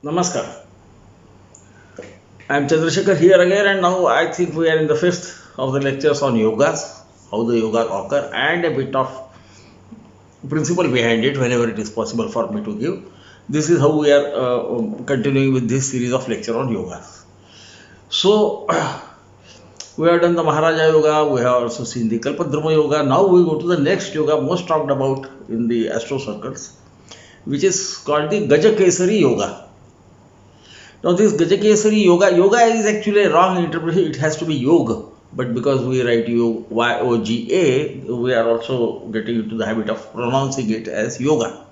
Namaskar. I am Chandrasekhar here again, and now I think we are in the fifth of the lectures on yogas, how the yoga occur, and a bit of principle behind it whenever it is possible for me to give. This is how we are continuing with this series of lecture on yogas. So, we have done the Maharaja Yoga, we have also seen the Kalpadharma Yoga. Now we go to the next yoga most talked about in the astro circles, which is called the Gajakesari Yoga. Now this Gajakesari yoga is actually a wrong interpretation. It has to be yoga, but because we write yoga, we are also getting into the habit of pronouncing it as yoga.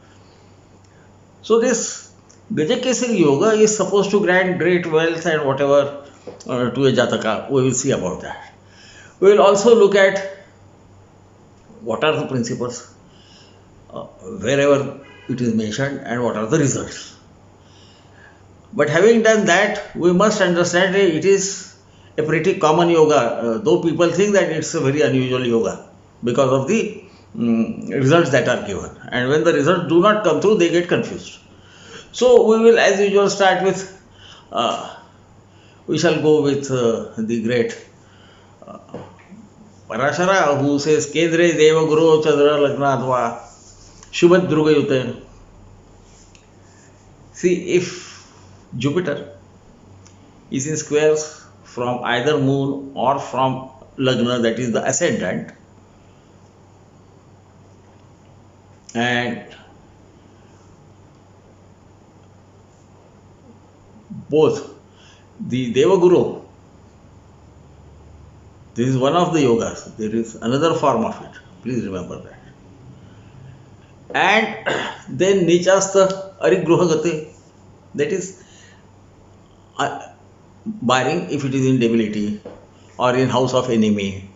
So this Gajakesari yoga is supposed to grant great wealth and whatever to a Jataka. We will see about that. We will also look at what are the principles wherever it is mentioned and what are the results. But having done that, we must understand it is a pretty common yoga, though people think that it's a very unusual yoga because of the results that are given. And when the results do not come through, they get confused. So we will, as usual, start with, we shall go with the great Parashara, who says, Kedre Deva Guru Chandra Lagnadva Shubhat Druga Yute. See, if Jupiter is in squares from either moon or from Lagna, that is the ascendant, and both the Devaguru, this is one of the yogas, there is another form of it, please remember that. And then Nichasta Arigruhagate, that is barring if it is in debility or in house of enemy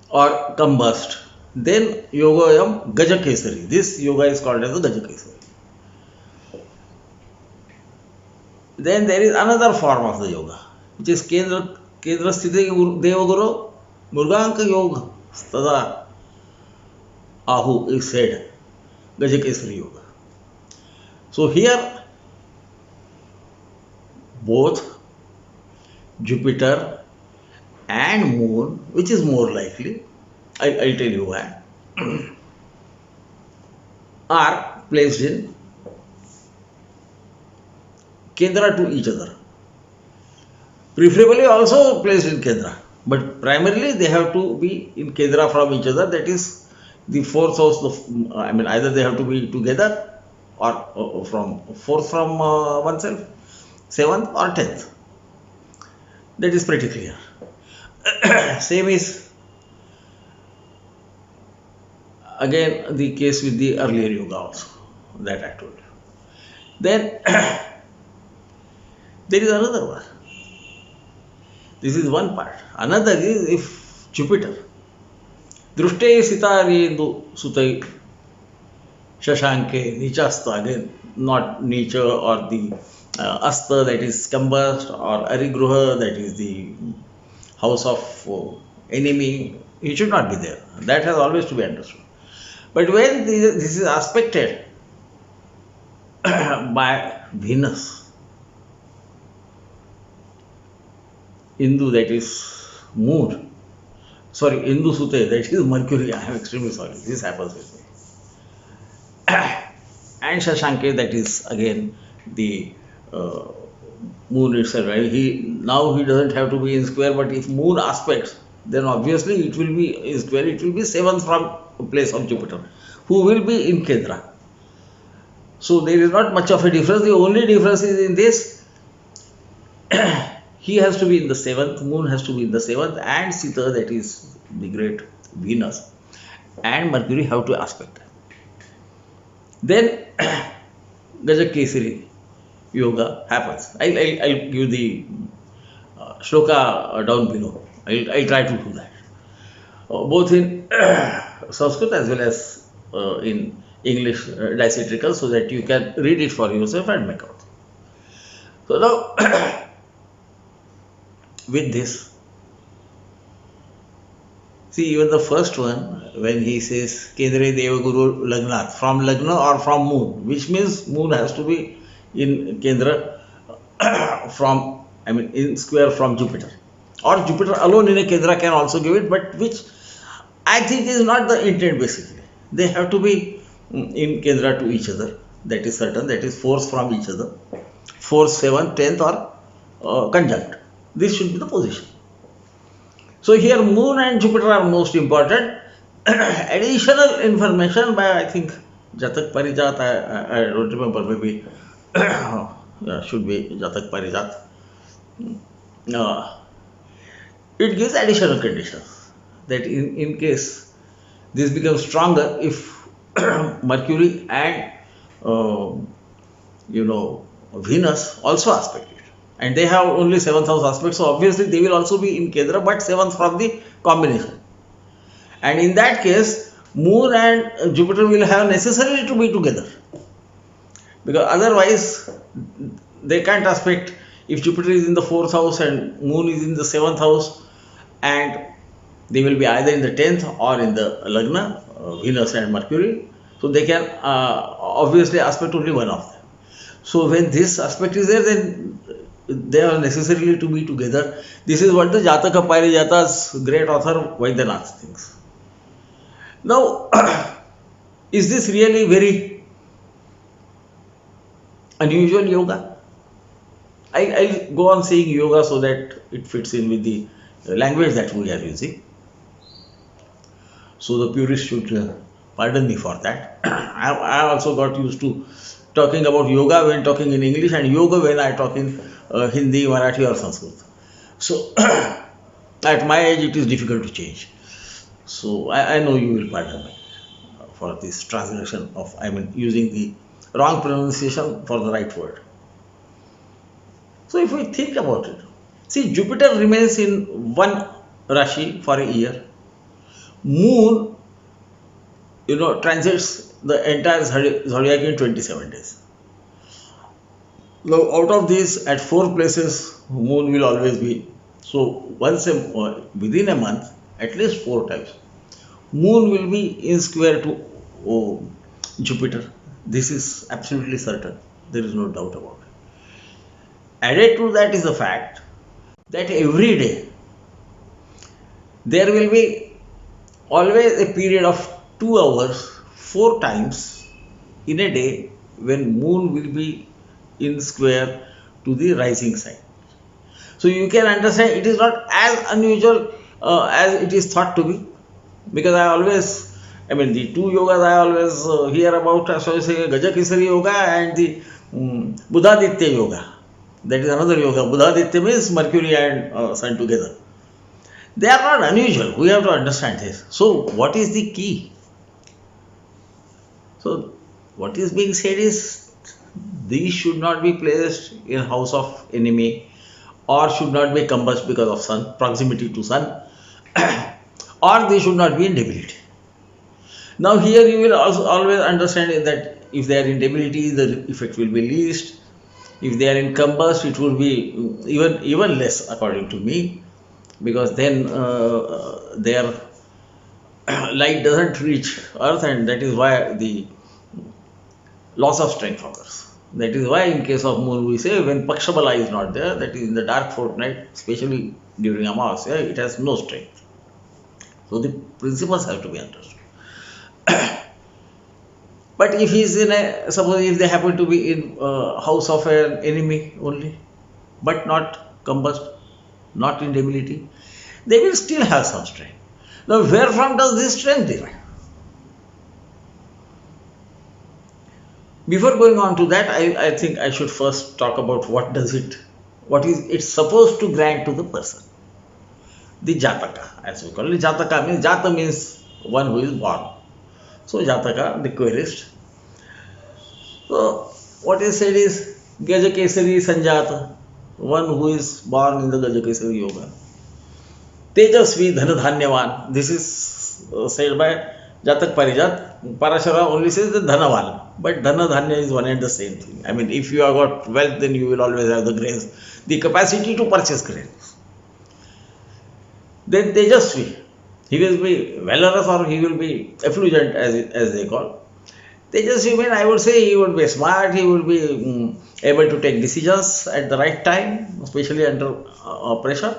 or combust, then yoga Gajakesari. This yoga is called as the Gajakesari. Then there is another form of the yoga, which is Kendra Sthiti Devaguru Murganka Yoga Stada Ahu is said, Gajakesari Yoga. So here both Jupiter and Moon, which is more likely, I'll tell you why, are placed in Kendra to each other. Preferably also placed in Kendra, but primarily they have to be in Kendra from each other. That is the fourth house. Either they have to be together or from fourth from oneself, seventh or 10th. That is pretty clear. Same is again the case with the earlier yoga also that I told you. Then there is another one. This is one part. Another is if Jupiter Drushte Sitarendu Sutai Shashanke Nichasta, again not nature or the Asta, that is combust, or Arigruha, that is the house of enemy, it should not be there. That has always to be understood. But when this is aspected by Venus, Indu, that is moon, sorry, Indu Sute, that is Mercury, I am extremely sorry, this happens with me. And Shashanke, that is again the moon itself, right? Now he doesn't have to be in square, but if moon aspects, then obviously it will be in square, it will be seventh from place of Jupiter, who will be in Kendra. So there is not much of a difference. The only difference is in this, he has to be in the seventh, moon has to be in the seventh, and Sita, that is the great Venus, and Mercury have to aspect. Then Gajakesari yoga happens. I'll give the shloka down below. I'll try to do that. Both in Sanskrit as well as in English diacritical, so that you can read it for yourself and make out. So now, with this, see, even the first one, when he says Kendra Devaguru Lagna, from Lagna or from moon, which means moon has to be in Kendra from, I mean, in square from Jupiter. Or Jupiter alone in a Kendra can also give it, but which I think is not the intent basically. They have to be in Kendra to each other. That is certain. That is force from each other. Force 7, 10th or conjunct. This should be the position. So here Moon and Jupiter are most important. Additional information by I think Jatak Parijat, I don't remember, maybe yeah, should be Jatak Parijat. Uh, it gives additional conditions that in case this becomes stronger if Mercury and uh, Venus also aspect it, and they have only seventh house aspect, so obviously they will also be in Kendra, but seventh from the combination. And in that case, Moon and Jupiter will have necessarily to be together, because otherwise they can't aspect if Jupiter is in the fourth house and Moon is in the seventh house, and they will be either in the 10th or in the Lagna, Venus and Mercury. So they can obviously aspect only one of them. So when this aspect is there, then they are necessarily to be together. This is what the Jataka Parijata's great author Vaidyanath thinks. Now, is this really very unusual yoga? I'll go on saying yoga so that it fits in with the language that we are using. So the purists should pardon me for that. I also got used to talking about yoga when talking in English and yoga when I talk in Hindi, Marathi or Sanskrit. So at my age it is difficult to change. So I know you will pardon me for this transgression of, I mean, using the wrong pronunciation for the right word. So if we think about it, see, Jupiter remains in one Rashi for a year. Moon, transits the entire zodiac in 27 days. Now, out of these, at 4 places, Moon will always be. So, within a month, at least 4 times, Moon will be in square to Jupiter. This is absolutely certain. There is no doubt about it. Added to that is the fact that every day there will be always a period of 2 hours, 4 times in a day when Moon will be in square to the rising sign. So you can understand it is not as unusual as it is thought to be, because I mean, the two yogas I always hear about, so say Gajakesari yoga and the Buddhaditya yoga. That is another yoga. Buddhaditya means Mercury and Sun together. They are not unusual. We have to understand this. So what is the key? So what is being said is these should not be placed in house of enemy, or should not be combust because of sun, proximity to sun, or they should not be in debility. Now here you will also always understand that if they are in debility, the effect will be least. If they are in combust, it will be even less according to me, because then their light doesn't reach earth, and that is why the loss of strength occurs. That is why in case of moon we say when Pakshabala is not there, that is in the dark fortnight, especially during Amavasya, it has no strength. So the principles have to be understood. But if he is in a, suppose if they happen to be in house of an enemy only, but not combust, not in debility, they will still have some strength. Now where from does this strength derive? Before going on to that, I think I should first talk about what is it supposed to grant to the person. The Jataka, as we call it. Jata means one who is born. So Jataka, the querist. So what is said is Gajakesari Sanjata, one who is born in the Gajakesari Yoga. Tejasvi Dhanadhanyavan. This is said by Jatak Parijat. Parashara only says the Dhanavan. But Dhanadhanya is one and the same thing. I mean, if you have got wealth, then you will always have the grains, the capacity to purchase grains. Then Tejasvi. He will be valorous or he will be effulgent as they call. Tejas, mean, I would say he would be smart, he would be able to take decisions at the right time, especially under pressure.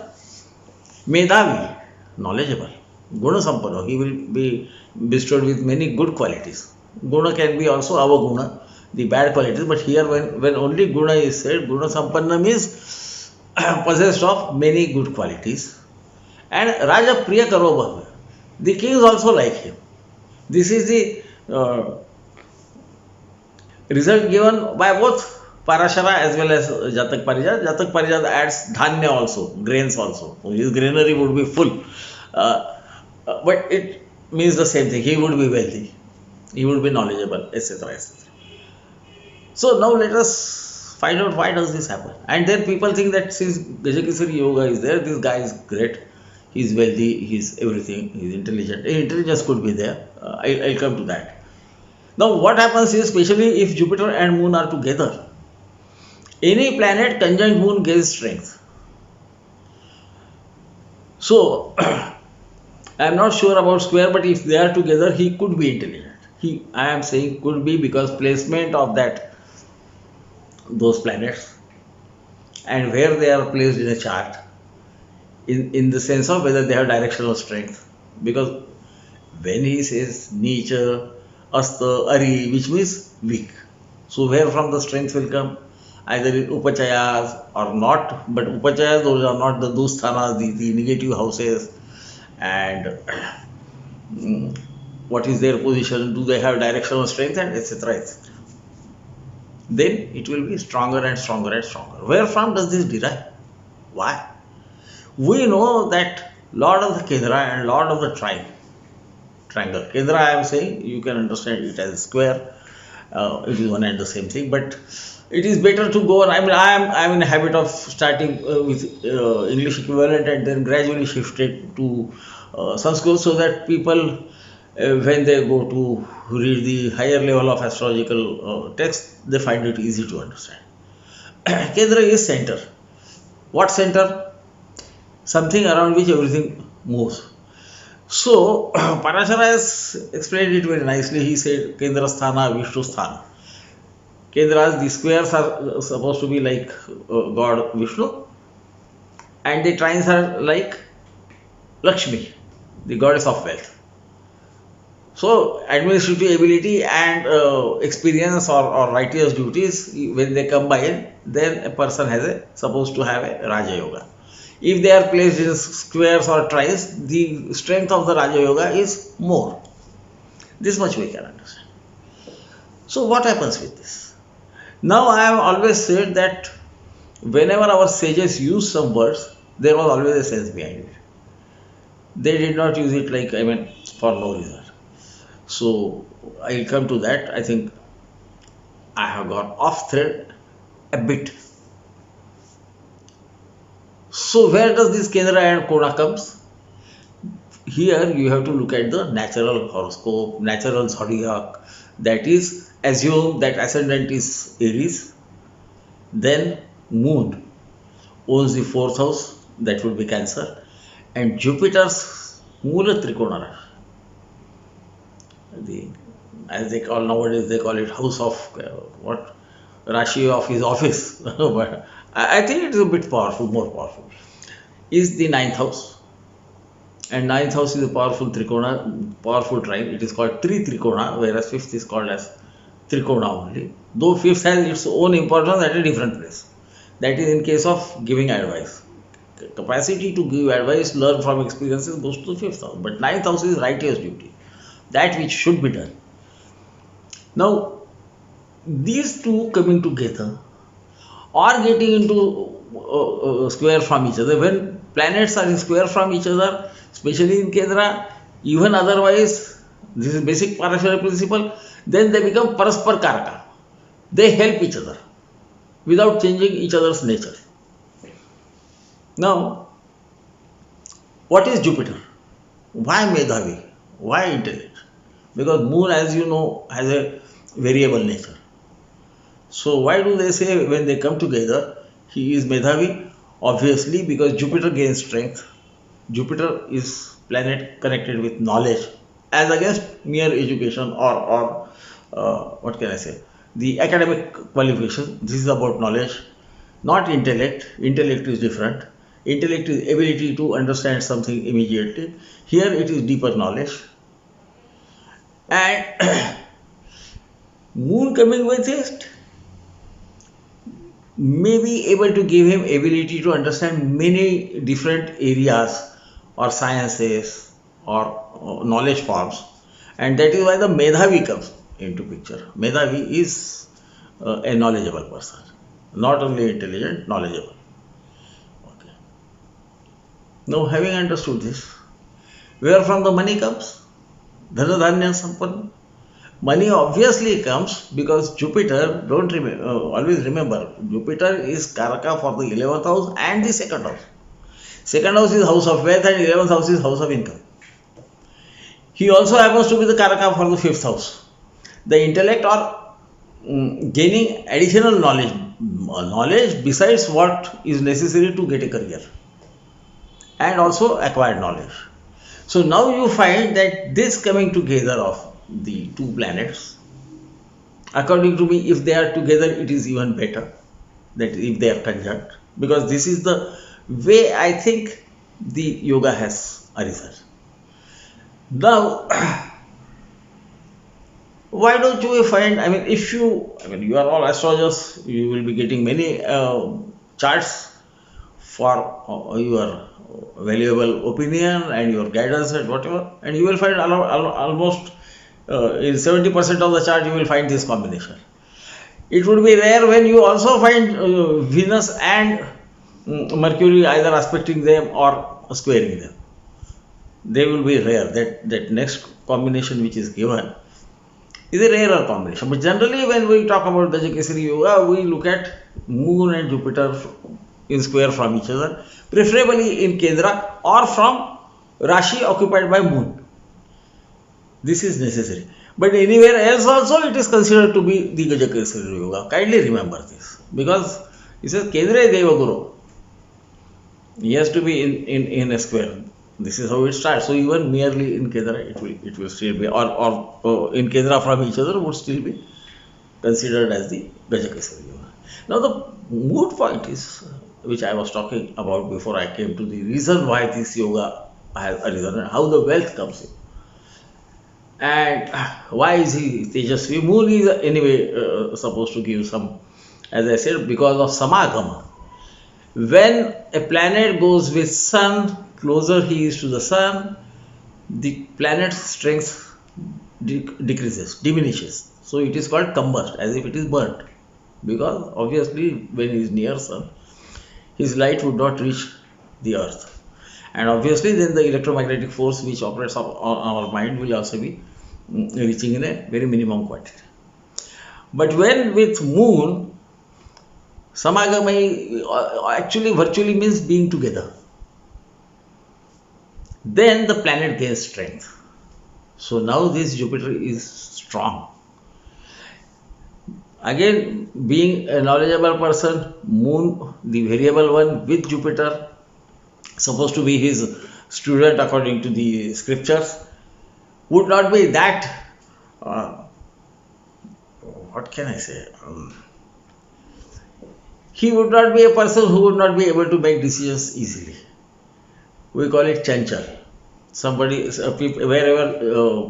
Medhavi, knowledgeable. Guna Sampano, he will be bestowed with many good qualities. Guna can be also Avaguna, the bad qualities, but here when only Guna is said, Guna Sampanna means possessed of many good qualities. And Raja Priya Karobha, the kings also like him. This is the result given by both Parashara as well as Jatak Parijat. Jatak Parijat adds Dhanya also, grains also. His granary would be full. But it means the same thing. He would be wealthy, he would be knowledgeable, etc. etc. So now let us find out why does this happen. And then people think that since Gajakesari Yoga is there, this guy is great. He's wealthy, he's everything, he's intelligent. Intelligence could be there. I'll come to that. Now what happens is, especially if Jupiter and Moon are together, any planet conjunct Moon gains strength. So I am not sure about square, but if they are together, he could be intelligent. I am saying could be because placement of those planets and where they are placed in a chart, in the sense of whether they have directional strength. Because when he says Nicha, Asta, Ari, which means weak. So where from the strength will come? Either in Upachayas or not, but Upachayas, those are not the Dusthanas, the negative houses. And what is their position? Do they have directional strength, and etc. etc. Then it will be stronger and stronger and stronger. Where from does this derive? Why? We know that Lord of the Kendra and Lord of the triangle. Kendra, I am saying, you can understand it as a square. It is one and the same thing, but it is better to go on. I mean, I am in a habit of starting with English equivalent and then gradually shifted to Sanskrit, so that people, when they go to read the higher level of astrological text, they find it easy to understand. Kendra is center. What center? Something around which everything moves. So Parashara has explained it very nicely. He said Kendra Sthana, Vishnu Sthana. Kendras, the squares are supposed to be like God Vishnu, and the trines are like Lakshmi, the goddess of wealth. So administrative ability and experience or righteous duties, when they combine, then a person supposed to have a Raja Yoga. If they are placed in squares or trines, the strength of the Raja Yoga is more. This much we can understand. So what happens with this? Now I have always said that whenever our sages use some words, there was always a sense behind it. They did not use it for no reason. So I'll come to that. I think I have gone off thread a bit. So where does this Kendra and Kona comes? Here you have to look at the natural horoscope, natural zodiac. That is, assume that ascendant is Aries. Then Moon owns the fourth house, that would be Cancer, and Jupiter's Mula Trikona. As they call nowadays, they call it house of what? Rashi of his office. But I think it is a bit powerful, more powerful. Is the ninth house. And ninth house is a powerful Trikona, powerful trine. It is called Trikona, whereas fifth is called as Trikona only. Though fifth has its own importance at a different place. That is in case of giving advice. Capacity to give advice, learn from experiences goes to the fifth house. But ninth house is righteous duty. That which should be done. Now, these two coming together or getting into square from each other. When planets are in square from each other, especially in Kendra, even otherwise, this is basic Parashara principle, then they become Paraspar Karaka. They help each other without changing each other's nature. Now, what is Jupiter? Why Medhavi? Why intellect? Because Moon, as you know, has a variable nature. So why do they say when they come together, he is Medhavi? Obviously, because Jupiter gains strength. Jupiter is planet connected with knowledge as against mere education or what can I say, the academic qualification. This is about knowledge, not intellect. Intellect is different. Intellect is ability to understand something immediately. Here it is deeper knowledge. And moon coming with it may be able to give him ability to understand many different areas or sciences or knowledge forms, and that is why the Medhavi comes into picture. Medhavi is a knowledgeable person, not only intelligent, knowledgeable. Okay. Now, having understood this, where from the money comes? Dhana Dhanya Sampanna. Money obviously comes because Jupiter, don't remember, always remember, Jupiter is Karaka for the 11th house and the second house. Second house is house of wealth and 11th house is house of income. He also happens to be the Karaka for the 5th house. The intellect or gaining additional knowledge besides what is necessary to get a career, and also acquired knowledge. So now you find that this coming together of the two planets, according to me, if they are together, it is even better that if they are conjunct, because this is the way I think the yoga has arisen. Now, why don't you find? I mean, you are all astrologers, you will be getting many charts for your valuable opinion and your guidance and whatever, and you will find almost in 70% of the chart you will find this combination. It would be rare when you also find Venus and Mercury either aspecting them or squaring them. They will be rare. That next combination which is given is a rarer combination. But generally, when we talk about Gajakesari Yoga, we look at Moon and Jupiter in square from each other, preferably in Kendra or from Rashi occupied by Moon. This is necessary. But anywhere else also it is considered to be the Gajakesari Yoga. Kindly remember this, because it says Kendra Deva Guru. He has to be in a square. This is how it starts. So even merely in Kendra it will still be, or in Kendra from each other would still be considered as the Gajakesari Yoga. Now the moot point is, which I was talking about before I came to the reason why this yoga has arisen and how the wealth comes in. And why is he Tejasvi? Moon is anyway supposed to give some, as I said, because of Samagama. When a planet goes with sun, closer he is to the sun, the planet's strength decreases, diminishes. So it is called combust, as if it is burnt. Because obviously when he is near sun, his light would not reach the earth. And obviously then the electromagnetic force which operates on our mind will also be reaching in a very minimum quantity. But when with moon, Samagama actually virtually means being together. Then the planet gains strength. So now this Jupiter is strong. Again, being a knowledgeable person, Moon, the variable one with Jupiter, supposed to be his student according to the scriptures, would not be that, what can I say, he would not be a person who would not be able to make decisions easily. We call it chanchal. Somebody, wherever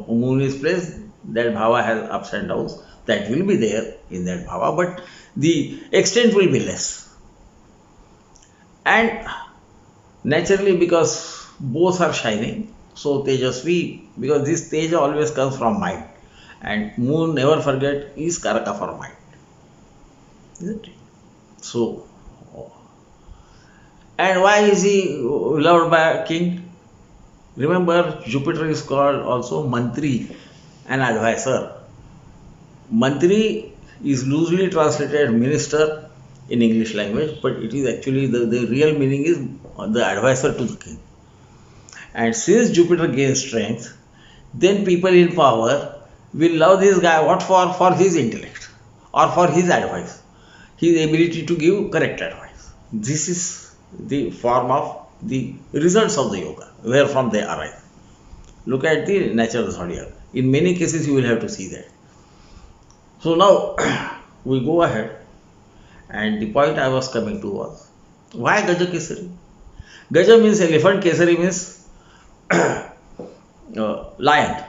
moon is placed, that bhava has ups and downs. That will be there in that bhava, but the extent will be less. And naturally, because both are shining, so Tejasvi, because this Teja always comes from mind, and moon, never forget, is Karaka for mind. Isn't it? So, and why is he loved by a king? Remember, Jupiter is called also Mantri, an advisor. Mantri is loosely translated minister in English language, but it is actually the real meaning is the advisor to the king. And since Jupiter gains strength, then people in power will love this guy. What for? For his intellect or for his advice, his ability to give correct advice. This is the form of the results of the yoga, where from they arise. Look at the natural zodiac. In many cases, you will have to see that. So now we go ahead, and the point I was coming to was, why Gaja Kesari? Gaja means elephant, Kesari means lion.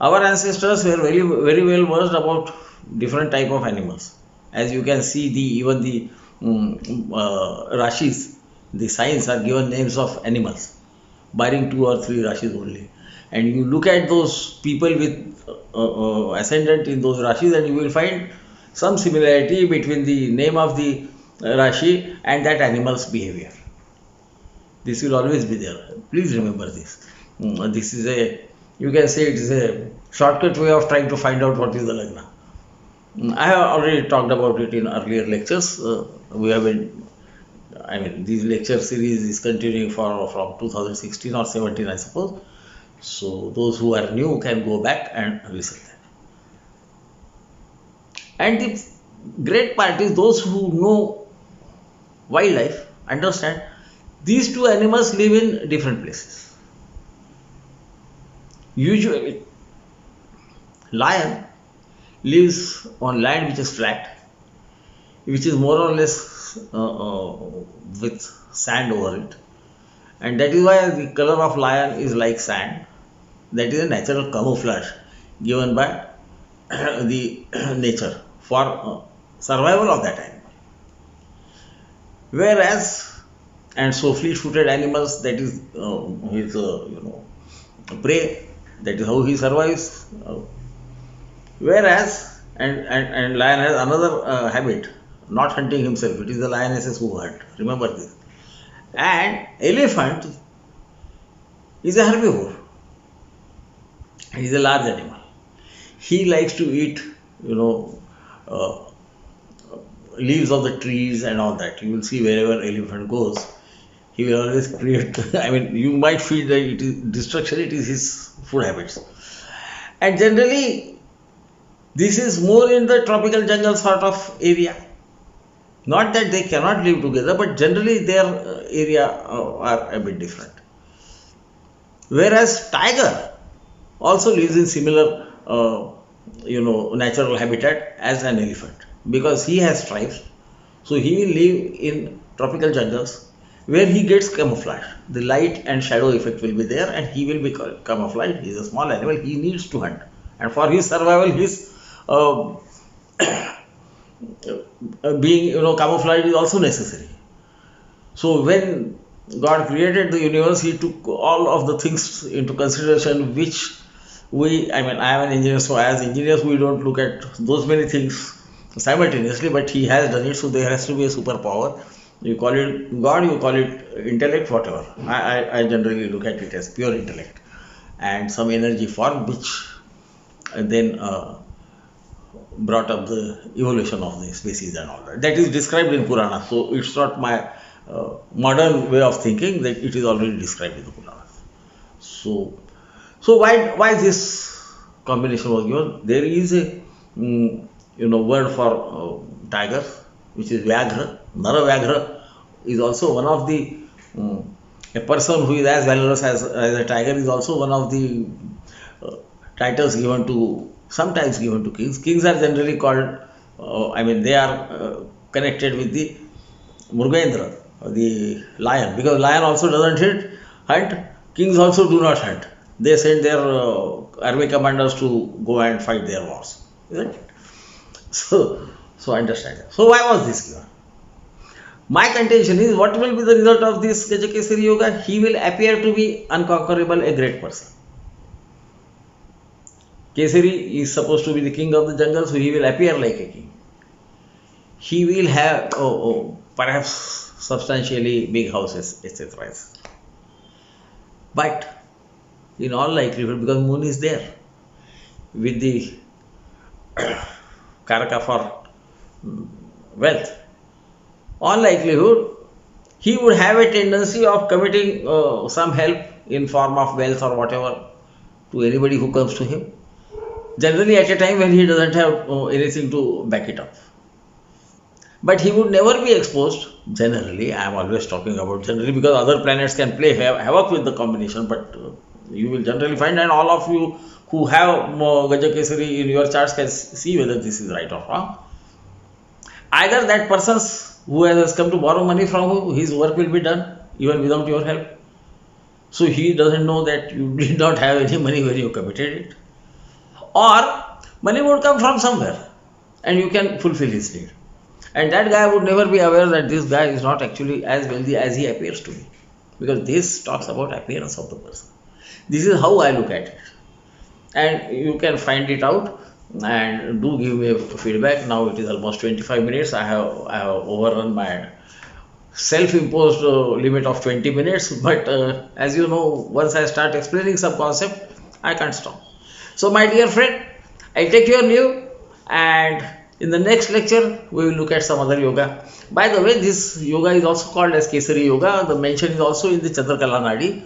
Our ancestors were very well versed about different type of animals. As you can see, even the Rashis, the signs are given names of animals, barring two or three Rashis only. And you look at those people with ascendant in those Rashis, and you will find some similarity between the name of the Rashi and that animal's behavior. This will always be there. Please remember this. This is a, you can say it is a shortcut way of trying to find out what is the Lagna. I have already talked about it in earlier lectures. We have been, I mean, this lecture series is continuing for from 2016 or 17, I suppose. So those who are new can go back and listen that. And the great part is those who know wildlife understand these two animals live in different places. Usually, lion lives on land which is flat, which is more or less with sand over it, and that is why the color of lion is like sand. That is a natural camouflage given by the nature for survival of that animal. Whereas, and so fleet-footed animals, that is his prey. That is how he survives. Whereas, and lion has another habit, not hunting himself. It is the lionesses who hunt. Remember this. And elephant is a herbivore. He is a large animal. He likes to eat, uh, leaves of the trees and all that. You will see wherever elephant goes, he will always create. I mean, you might feel that it is destruction. It is his food habits, and generally, this is more in the tropical jungle sort of area. Not that they cannot live together, but generally their area are a bit different. Whereas tiger also lives in similar, natural habitat as an elephant, because he has stripes. So he will live in tropical jungles where he gets camouflage. The light and shadow effect will be there, and he will be camouflaged. He is a small animal. He needs to hunt, and for his survival, his uh, being camouflaged is also necessary. So when God created the universe, He took all of the things into consideration, which I mean, I am an engineer, so as engineers, we don't look at those many things simultaneously, but He has done it, so there has to be a superpower. You call it God, you call it intellect, whatever. I generally look at it as pure intellect and some energy form, which then brought up the evolution of the species and all that. That is described in Purana, so it's not my modern way of thinking, that it is already described in the Purana. So why this combination was given? There is a word for tiger, which is Vyaghra. Nara Vyaghra is also one of the a person who is as valorous as a tiger is also one of the titles sometimes given to kings. Kings are generally called, they are connected with the Mrugendra, the lion, because lion also doesn't hunt. Kings also do not hunt. They send their army commanders to go and fight their wars, isn't it? So understand that. So why was this given? My contention is, what will be the result of this Gajakesari Yoga? He will appear to be unconquerable, a great person. Kesari is supposed to be the king of the jungle, so he will appear like a king. He will have perhaps substantially big houses, etc. But in all likelihood, because moon is there with the karaka for wealth, all likelihood he would have a tendency of committing some help in form of wealth or whatever to anybody who comes to him. Generally at a time when he doesn't have anything to back it up. But he would never be exposed, generally. I am always talking about generally, because other planets can play havoc with the combination, but you will generally find, and all of you who have Gajakesari in your charts can see whether this is right or wrong. Either that person's who has come to borrow money from you, his work will be done even without your help. So he doesn't know that you did not have any money when you committed it. Or money would come from somewhere and you can fulfill his need. And that guy would never be aware that this guy is not actually as wealthy as he appears to be. Because this talks about appearance of the person. This is how I look at it. And you can find it out and do give me a feedback. Now it is almost 25 minutes. I have overrun my self-imposed limit of 20 minutes, but as you know, once I start explaining some concept, I can't stop. So my dear friend, I take your leave, and in the next lecture we will look at some other yoga. By the way, this yoga is also called as Kesari Yoga. The mention is also in the Chandrakala Nadi.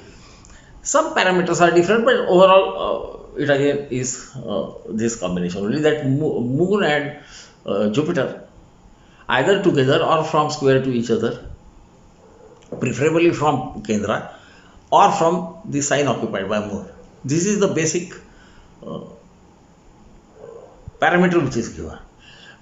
Some parameters are different, but overall it again is this combination only, that moon and Jupiter either together or from square to each other, preferably from Kendra or from the sign occupied by moon. This is the basic parameter which is given.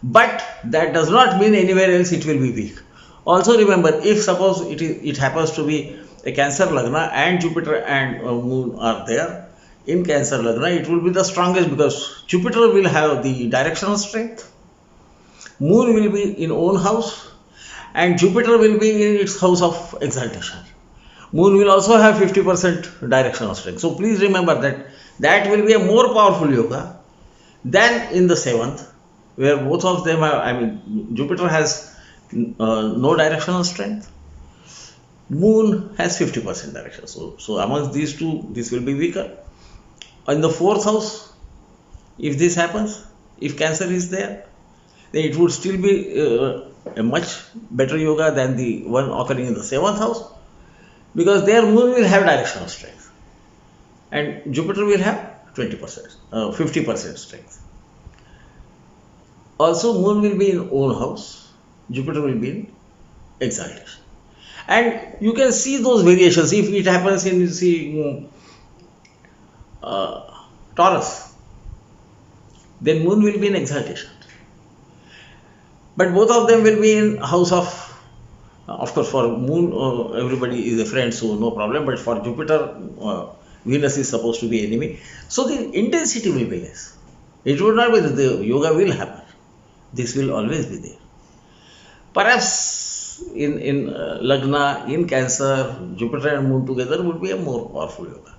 But that does not mean anywhere else it will be weak. Also remember, if suppose it happens to be a Cancer Lagna and Jupiter and moon are there in Cancer Lagna, it will be the strongest because Jupiter will have the directional strength, moon will be in own house, and Jupiter will be in its house of exaltation. Moon will also have 50% directional strength. So please remember that will be a more powerful yoga than in the 7th, where both of them have, I mean, Jupiter has no directional strength, moon has 50% direction. So amongst these two, this will be weaker. In the 4th house, if this happens, if Cancer is there, then it would still be a much better yoga than the one occurring in the 7th house, because their moon will have directional strength and Jupiter will have 20%, 50% strength. Also, moon will be in own house, Jupiter will be in exaltation. And you can see those variations. If it happens in Taurus, then moon will be in exaltation. But both of them will be in house of course, for moon, everybody is a friend, so no problem. But for Jupiter, Venus is supposed to be enemy. So the intensity will be less. It would not be that the yoga will happen. This will always be there. Perhaps in Lagna, in Cancer, Jupiter and moon together would be a more powerful yoga.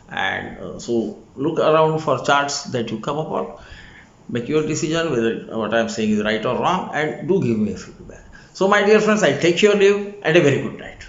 And so look around for charts that you come upon. Make your decision whether what I am saying is right or wrong, and do give me a feedback. So my dear friends, I take your leave and a very good night.